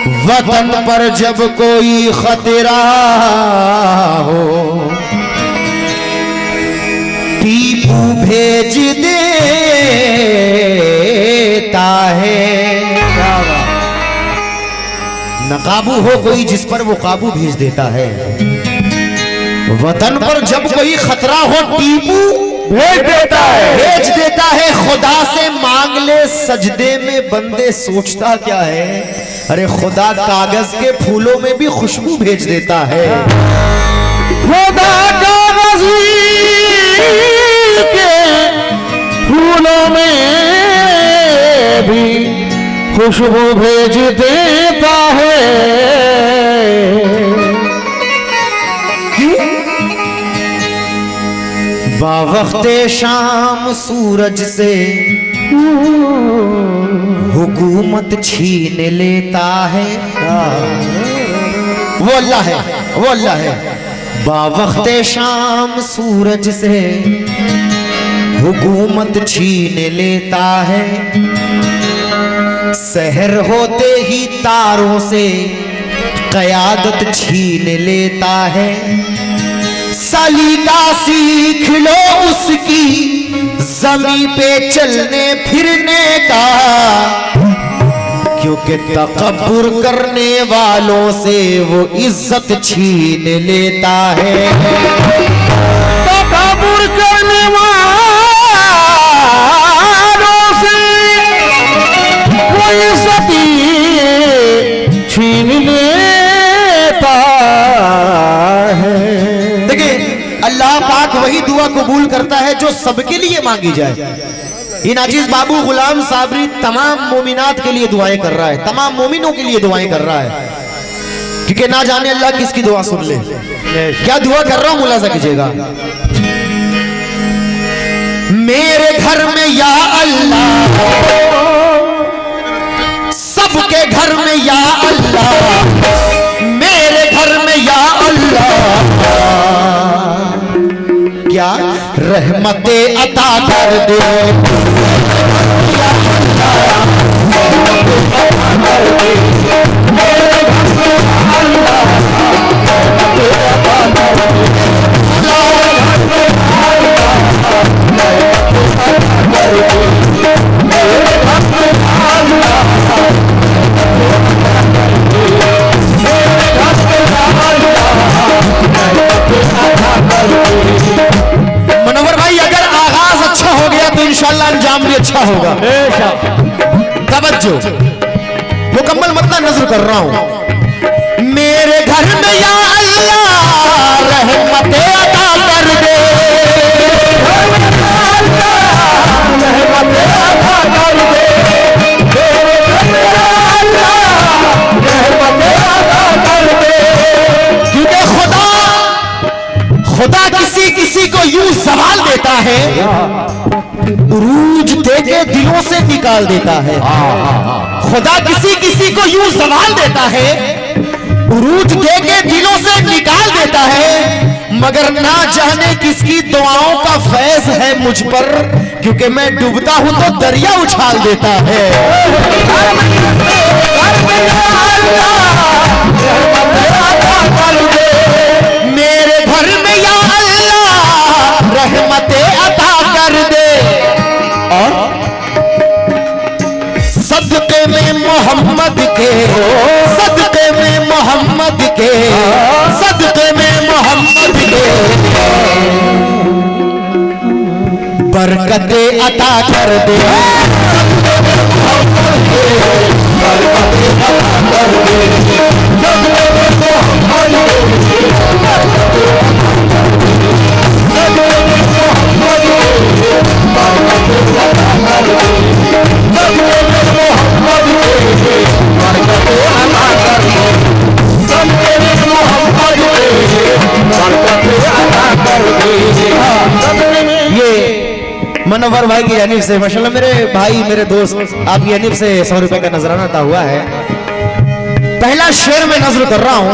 वतन पर जब कोई खतरा हो टीपू भेज देता है। नकाबू हो कोई जिस पर वो काबू भेज देता है। वतन पर जब कोई खतरा हो टीपू भेज देता है। खुदा से मांग ले सजदे में बंदे सोचता क्या है। अरे खुदा कागज के फूलों में भी खुशबू भेज देता है। खुदा कागज के फूलों में भी खुशबू भेज देता है। बावख्ते शाम सूरज से हुकूमत छीन लेता है। वो अल्लाह है, वो अल्लाह है। बावख्ते शाम सूरज से हुकूमत छीन लेता है। सहर होते ही तारों से क़यादत छीन लेता है। सलीका सीख लो उसकी ज़मीं पे चलने फिरने का, क्योंकि तकब्बुर करने वालों से वो इज्जत छीन लेता है। तकब्बुर करने वालों से वो इज्जत छीन लेता है। देखिए अल्लाह पाक वही दुआ कबूल करता है जो सबके लिए मांगी जाए। इन अजीज बाबू गुलाम साबरी तमाम मोमिनात के लिए दुआएं कर रहा है, तमाम मोमिनों के लिए दुआएं कर रहा है, क्योंकि ना जाने अल्लाह किसकी दुआ सुन ले। क्या दुआ कर रहा हूं मुलाजा कीजिएगा। मेरे घर में या अल्लाह, सबके घर में या अल्लाह, मेरे घर में या अल्लाह, क्या रहमते अता कर दे। मनोवर भाई अगर आगाज अच्छा हो गया तो इंशाल्लाह अंजाम भी अच्छा होगा। तवज्जो, मुकम्मल मतलब नजर कर रहा हूं। मेरे घर में या अल्लाह रहमते अता कर दे। क्योंकि खुदा किसी किसी को यूं सवाल देता है, उरूज देके दिलों से निकाल देता है। खुदा किसी किसी को यूं सवाल देता है, उरूज देके दिलों से निकाल देता है, मगर ना जाने किसकी दुआओं का फैज है मुझ पर, क्योंकि मैं डूबता हूं तो दरिया उछाल देता है। मेरे घर में या अल्लाह रहमते अता कर दे, और सदके में मोहम्मद के, सदके में मोहम्मद के, सदके में मोहम्मद के बरकते अता कर दे। मनोवर भाई की जानिब से माशाल्लाह, मेरे भाई मेरे दोस्त आपकी जानिब से 100 रुपए का नजराना अता हुआ है। पहला शेर में नजर कर रहा हूं,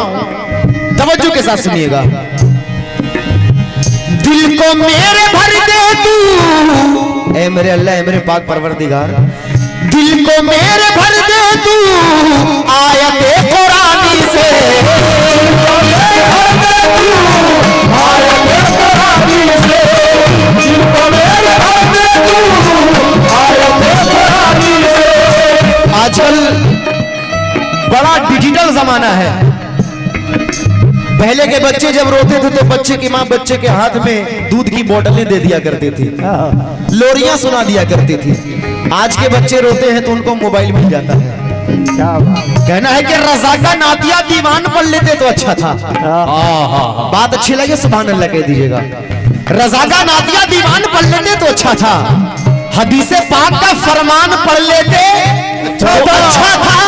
तवज्जो के साथ सुनिएगा। दिल को मेरे भर दे तू, ए मेरे अल्लाह, ए मेरे पाक परवरदिगार, दिल को मेरे भर दे तू, आयते बड़ा डिजिटल जमाना है। पहले के बच्चे जब रोते थे तो बच्चे की माँ बच्चे के हाथ में दूध की बोतलें दे दिया करती थी, लोरियां सुना दिया करती थी। आज के बच्चे रोते हैं तो उनको मोबाइल मिल जाता है। कहना है कि रज़ा का नातिया दीवान पढ़ लेते तो अच्छा था। बात अच्छी लगे सुभान अल्लाह कह दीजिएगा। रज़ा का नातिया दीवान पढ़ लेते तो अच्छा था, हदीसे पाक का फरमान पढ़ लेते तो अच्छा था।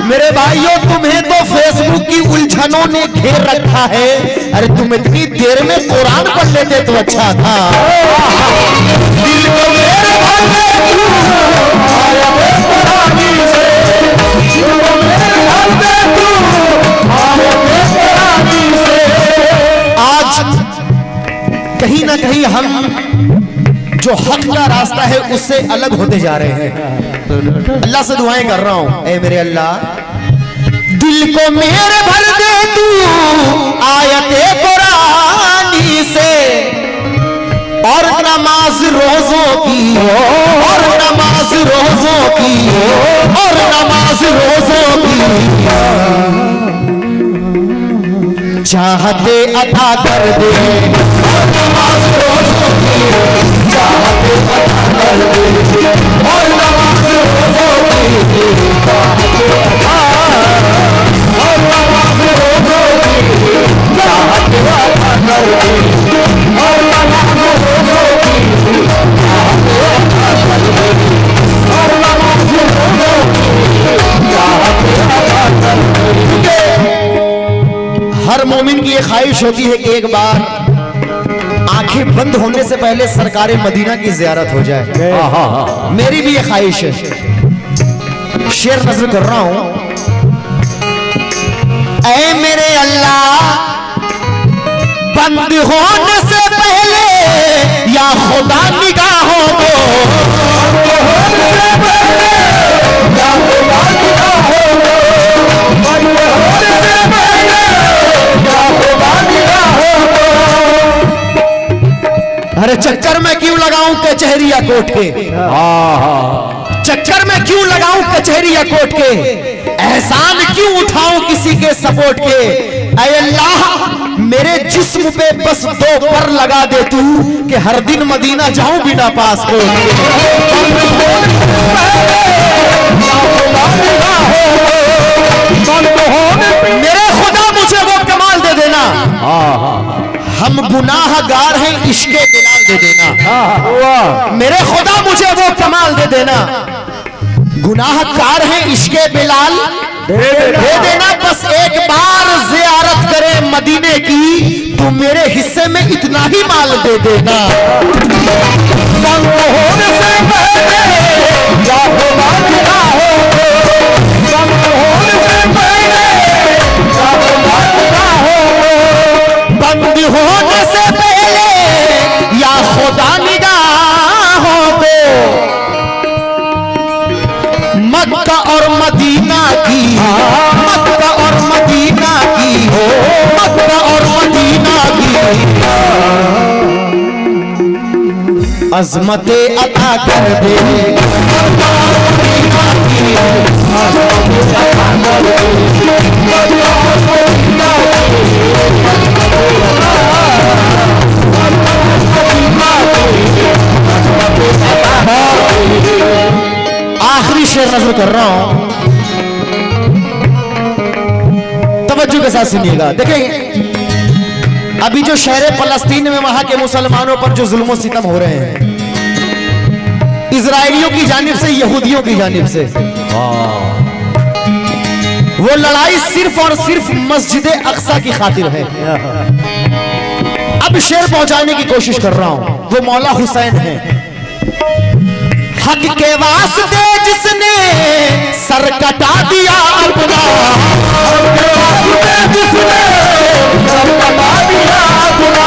मेरे भाइयों तुम्हें तो फेसबुक की उलझनों ने घेर रखा है। अरे तुम इतनी देर में कुरान पढ़ लेते तो अच्छा था। दिल को मेरे भर दे तू, आया बेकरारी से। दिल को मेरे भर दे तू, आया बेकरारी से। आज कहीं ना कहीं हम जो हक का रास्ता है उससे अलग होते जा रहे हैं। अल्लाह से दुआएं कर रहा हूं, ऐ मेरे अल्लाह दिल को मेरे भर दे तू आयते कुरानी से, और नमाज रोजों की, और नमाज रोजों की, और नमाज रोजों की चाहते अता कर दे। और नमाज रोजों की चाहते अता कर दे, और नमाज रोजों की चाहते अता, और नमाज रोजों की चाहते अता कर दे, और नमाज रोजों की चाहते अता कर दे, और नमाज रोजों की चाहते अता कर दे। हर मोमिन की ये ख्वाहिश होती है कि एक बार आंखें बंद होने से पहले सरकारे मदीना की जियारत हो जाए। मेरी भी ये ख्वाहिश है। शेर नज़र कर रहा हूं, ऐ मेरे अल्लाह बंद होने से पहले या खुदा निगाहों को, अरे चक्कर में क्यों लगाऊं कचहरी या कोर्ट के, चक्कर में क्यों लगाऊं कचहरी या कोर्ट के, एहसान क्यों उठाऊं किसी के सपोर्ट के। ऐ अल्लाह मेरे जिस्म पे बस 2 पर लगा दे तू कि हर दिन मदीना जाऊं बिना पासपोर्ट के। मेरे खुदा मुझे वो कमाल दे देना, हम गुनाहगार हैं इश्क़े बिलाल दे देना। मेरे खुदा मुझे वो कमाल दे देना, गुनाहगार हैं इश्क़े बिलाल दे देना। बस एक बार ज़ियारत करे मदीने की, तो मेरे हिस्से में इतना ही माल दे देना। बंद होने से पहले या खुदा निगाहों को, बंद होने से पहले या खुदा निगाहों को, बंद होने से पहले या खुदा निगाहों को, मक्का और मदीना की, मक्का और मदीना की, मक्का और मदीना की अज़मते अता कर दे। मक्का और मदीना की अज़मते अता कर दे, मक्का और मदीना की आखिरी शेर नजर कर रहा हूं, तवज्जो के साथ सुनिएगा। देखें अभी जो शहर फलस्तीन में वहां के मुसलमानों पर जो जुल्म सितम हो रहे हैं, इजराइलियों की जानिब से, यहूदियों की जानिब से, वो लड़ाई सिर्फ और सिर्फ मस्जिद अक्सा की खातिर है। अब शेर पहुंचाने की कोशिश कर रहा हूं, वो मौला हुसैन है। हक के वास्ते जिसने सर कटा दिया अपना, हक के वास्ते जिसने सर कटा दिया अपना,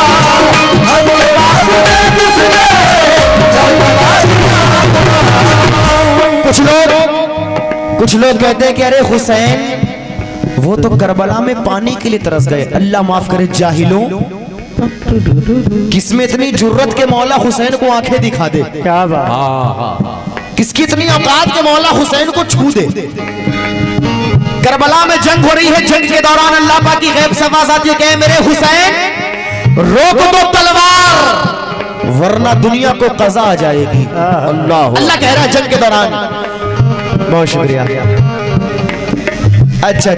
हक के वास्ते जिसने सर कटा दिया अपना। कुछ लोग कहते हैं कि अरे हुसैन वो तो करबला में पानी के लिए तरस गए। अल्लाह माफ करे जाहिलों, किसमें इतनी जुर्रत के मौला हुसैन को आंखें दिखा दे। क्या बात, किसकी इतनी औकात के मौला हुसैन को छू दे। करबला में जंग हो रही है, जंग के दौरान अल्लाह पाक की गैब से आवाज आती है कि मेरे हुसैन रोक दो तलवार वरना दुनिया को कज़ा आ जाएगी। अल्लाह कह रहा है जंग के दौरान। बहुत शुक्रिया। अच्छा,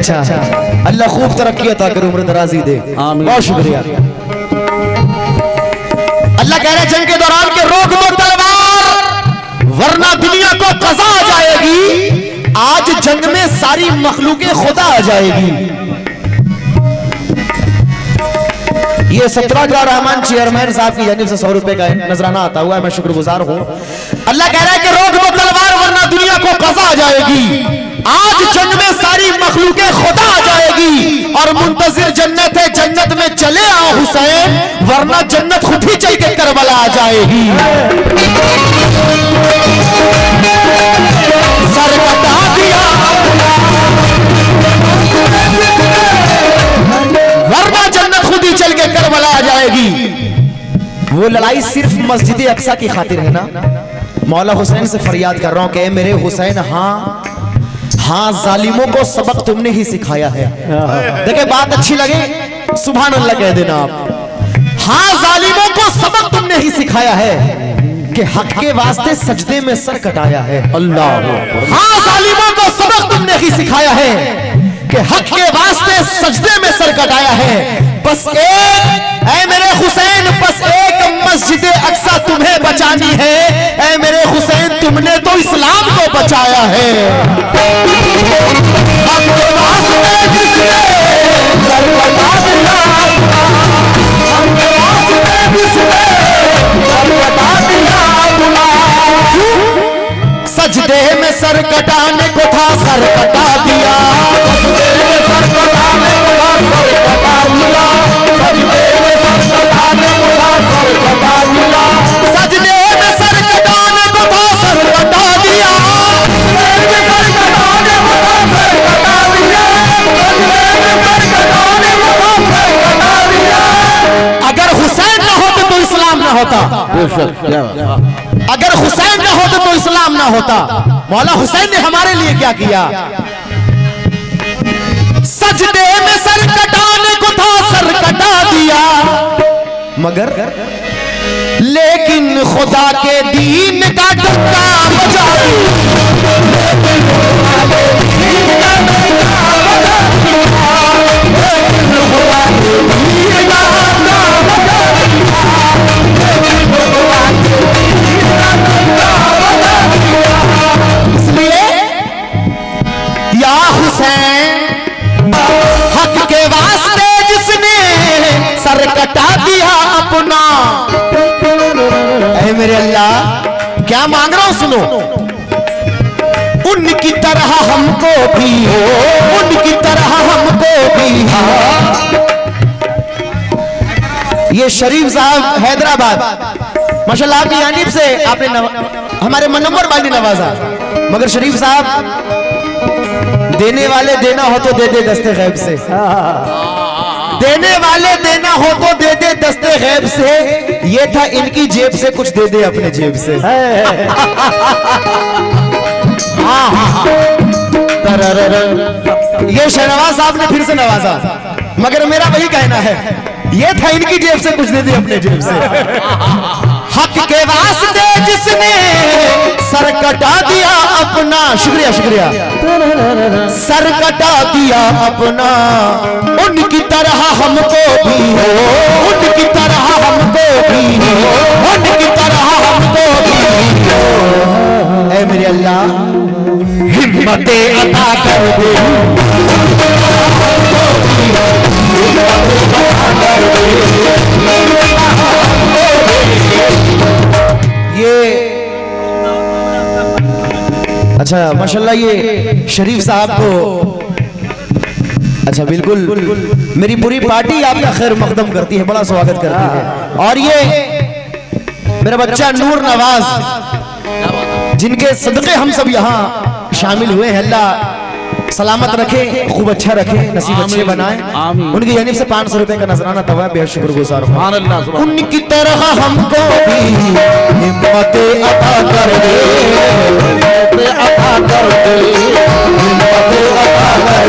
अल्लाह खूब तरक्की अता करे, उम्र दराजी दे। बहुत शुक्रिया। अल्लाह कह रहा है जंग के दौरान के रोक दो तलवार वरना दुनिया को कज़ा आ जाएगी। आज जंग में सारी मखलूके खुदा आ जाएगी। ये 17 रहमान चेयरमैन साहब की जानिब से 100 रुपए का नजराना आता हुआ है, मैं शुक्रगुजार हूं। अल्लाह कह रहा है कि रोक दो तलवार वरना दुनिया को कज़ा आ जाएगी। आज जंग में सारी मखलूके खुदा आ जाएगी और मुंतजिर जन्नत है, जन्नत में चले आओ हुसैन वरना जन्नत खुद ही चल के करबला आ जाएगी। सर कटा दिया वरना जन्नत खुद ही चल के करबला आ जाएगी। वो लड़ाई सिर्फ मस्जिद अक्सा की खातिर है ना। मौला हुसैन से फरियाद कर रहा हूं कि मेरे हुसैन, हाँ जालिमों को सबक तुमने ही सिखाया है। देखिए बात अच्छी लगे सुभान अल्लाह कह देना आप। हाँ जालिमों को सबक तुमने ही सिखाया है कि हक के वास्ते सजदे में सर कटाया है। अल्लाह। हाँ जालिमों को सबक तुमने ही सिखाया है कि हक के वास्ते सजदे में सर कटाया है। बस एक ऐ मेरे हुसैन, बस एक मस्जिद अक्सा तुम्हें बचानी है। ऐ मेरे हुसैन तुमने तो इस्लाम को बचाया है। हक के वास्ते जिसने सर कटा दिया, हक के वास्ते जिसने सर कटा दिया, सजदे में सर कटाने को था सर कटा दिया, सजदे में सर कटाने को था सर कटा दिया, सजदे में सर कटाने को था सर कटा दिया, सजदे में सर कटाने को था सर कटा दिया, सजदे में सर कटाने को था सर कटा दिया, सजदे में सर कटाने को था सर कटा दिया। अगर हुसैन न होते तो इस्लाम न होता। अगर हुसैन न होते तो इस्लाम ना होता। मौला हुसैन ने हमारे लिए क्या किया? सजदे में सर कटाने को था सर कटा दिया, मगर लेकिन खुदा के दीन का डंका बजा हक के वास्ते जिसने सर कटा दिया अपना। ऐ मेरे अल्लाह क्या मांग रहा हूं सुनो। उनकी तरह हमको भी हो, उनकी तरह हमको भी हो। ये शरीफ साहब हैदराबाद माशाल्लाह आपकी जानिब से आपने हमारे मनोवर भाई ने नवाजा। मगर शरीफ साहब देने वाले देना हो तो दे दे दस्ते गैब से, देने वाले देना हो तो दे दे दस्ते गैब से। ये था इनकी जेब से कुछ दे दे अपने जेब से। ये शहनवाज साहब ने फिर से नवाजा, मगर मेरा वही कहना है ये था इनकी जेब से कुछ दे दे अपने जेब से। हक के वास्ते जिसने सर कटा दिया अपना, शुक्रिया शुक्रिया, सर कटा दिया अपना। उनकी तरह हमको भी हो, उनकी तरह हमको भी हो, उनकी तरह हमको भी हो। ऐ मेरे अल्लाह हिम्मतें अता कर दे, ये अच्छा माशाल्लाह ये शरीफ साहब को अच्छा बिल्कुल मेरी पूरी पार्टी आपका खैर मकदम करती है, बड़ा स्वागत करती है। और ये मेरा बच्चा नूर नवाज जिनके सदक़े हम सब यहाँ शामिल हुए हैं, अल्लाह सलामत रखे, खूब अच्छा रखे, नसीब अच्छे बनाए। उनकी जानिब से 500 रुपए का नजराना तवा, बेहद शुक्रगुजार हूं। उनकी तरह हमको भी हिम्मतें अता कर दे, हिम्मतें अता कर दे, हिम्मतें अता कर